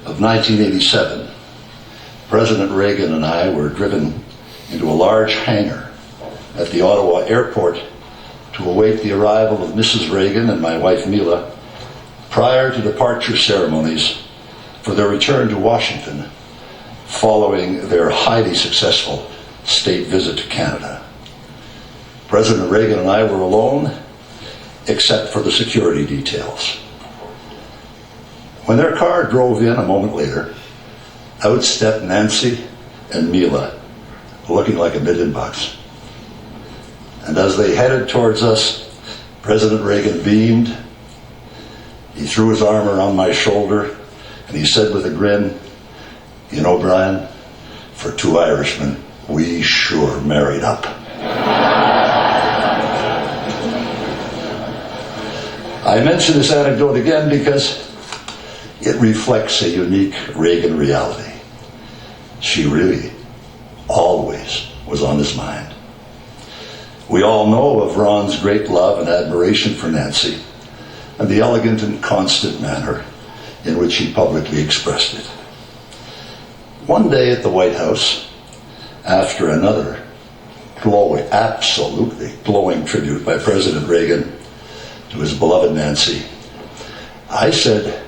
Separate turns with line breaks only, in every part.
of 1987, President Reagan and I were driven into a large hangar at the Ottawa airport to await the arrival of Mrs. Reagan and my wife Mila prior to departure ceremonies for their return to Washington following their highly successful state visit to Canada. President Reagan and I were alone, except for the security details. When their car drove in a moment later, out stepped Nancy and Mila, looking like $1 million. And as they headed towards us, President Reagan beamed. He threw his arm around my shoulder and he said with a grin, "You know, Brian, for two Irishmen, we sure married up." I mention this anecdote again because it reflects a unique Reagan reality. She really always was on his mind. We all know of Ron's great love and admiration for Nancy and the elegant and constant manner in which he publicly expressed it. One day at the White House, after another absolutely glowing tribute by President Reagan to his beloved Nancy, I said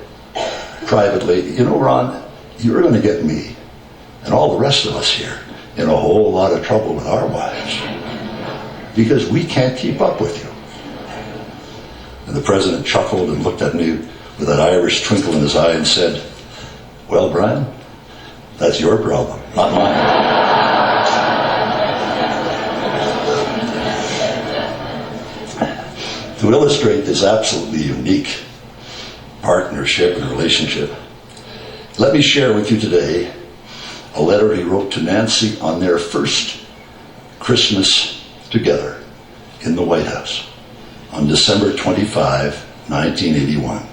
privately, "You know, Ron, you're going to get me and all the rest of us here in a whole lot of trouble with our wives because we can't keep up with you." And the president chuckled and looked at me with that Irish twinkle in his eye and said, "Well, Brian, that's your problem, not mine." To illustrate this absolutely unique partnership and relationship, let me share with you today a letter he wrote to Nancy on their first Christmas together in the White House on December 25, 1981.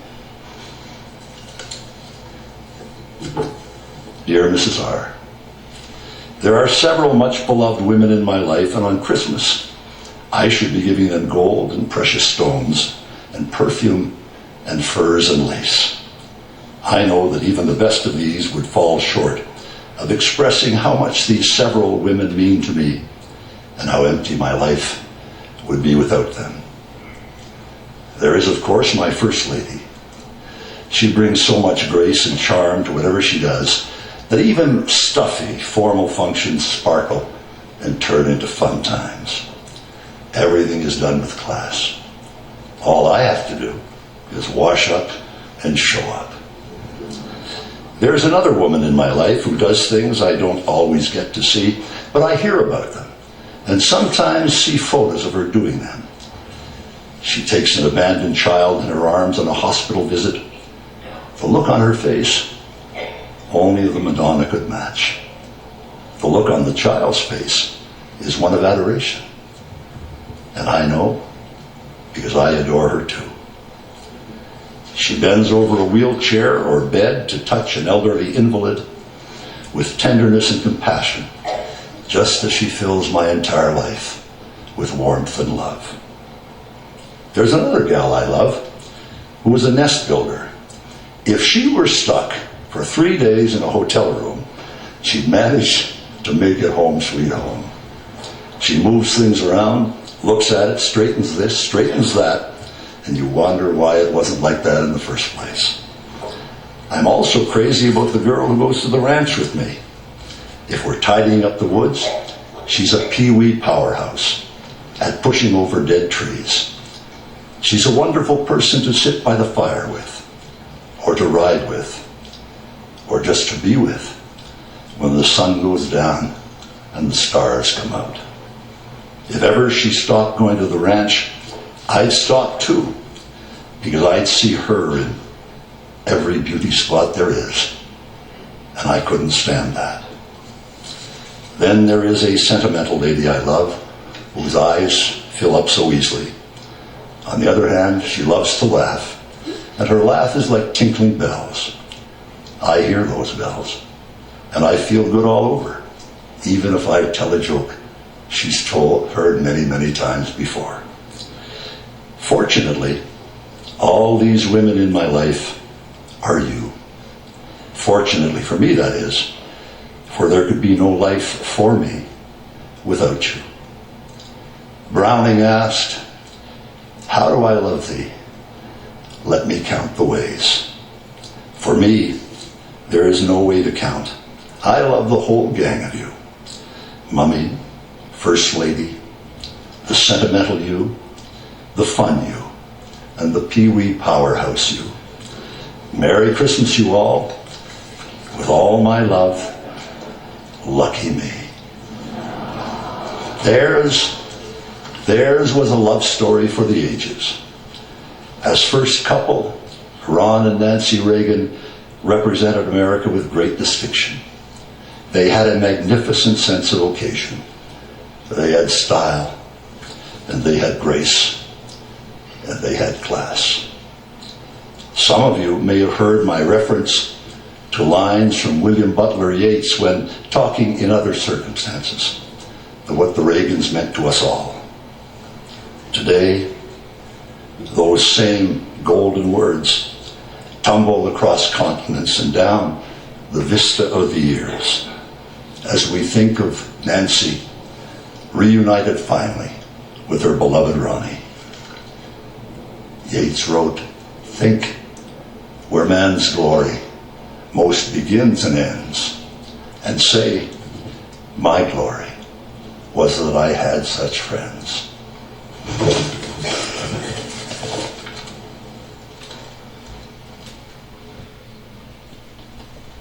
Dear Mrs. R., there are several much beloved women in my life, and on Christmas I should be giving them gold and precious stones and perfume and furs and lace. I know that even the best of these would fall short of expressing how much these several women mean to me and how empty my life would be without them. There is, of course, my First Lady. She brings so much grace and charm to whatever she does that even stuffy formal functions sparkle and turn into fun times. Everything is done with class. All I have to do is wash up and show up. There's another woman in my life who does things I don't always get to see, but I hear about them and sometimes see photos of her doing them. She takes an abandoned child in her arms on a hospital visit. The look on her face, only the Madonna could match. The look on the child's face is one of adoration. And I know because I adore her too. She bends over a wheelchair or bed to touch an elderly invalid with tenderness and compassion, just as she fills my entire life with warmth and love. There's another gal I love who is a nest builder. If she were stuck for 3 days in a hotel room, she'd manage to make it home sweet home. She moves things around, looks at it, straightens this, straightens that, and you wonder why it wasn't like that in the first place. I'm also crazy about the girl who goes to the ranch with me. If we're tidying up the woods, she's a pee-wee powerhouse at pushing over dead trees. She's a wonderful person to sit by the fire with, or to ride with, or just to be with when the sun goes down and the stars come out. If ever she stopped going to the ranch, I'd stop too, because I'd see her in every beauty spot there is, and I couldn't stand that. Then there is a sentimental lady I love, whose eyes fill up so easily. On the other hand, she loves to laugh, and her laugh is like tinkling bells. I hear those bells, and I feel good all over, even if I tell a joke she's heard many, many times before. Fortunately, all these women in my life are you. Fortunately for me, that is, for there could be no life for me without you. Browning asked, how do I love thee? Let me count the ways. For me, there is no way to count. I love the whole gang of you. Mummy, First Lady, the sentimental you, the fun you, and the pee-wee powerhouse you. Merry Christmas, you all. With all my love, lucky me. Theirs was a love story for the ages. As first couple, Ron and Nancy Reagan represented America with great distinction. They had a magnificent sense of occasion. They had style, and they had grace, and they had class. Some of you may have heard my reference to lines from William Butler Yeats when talking in other circumstances of what the Reagans meant to us all. Today, those same golden words tumble across continents and down the vista of the years as we think of Nancy reunited finally with her beloved Ronnie. Yeats wrote, think where man's glory most begins and ends, and say, my glory was that I had such friends.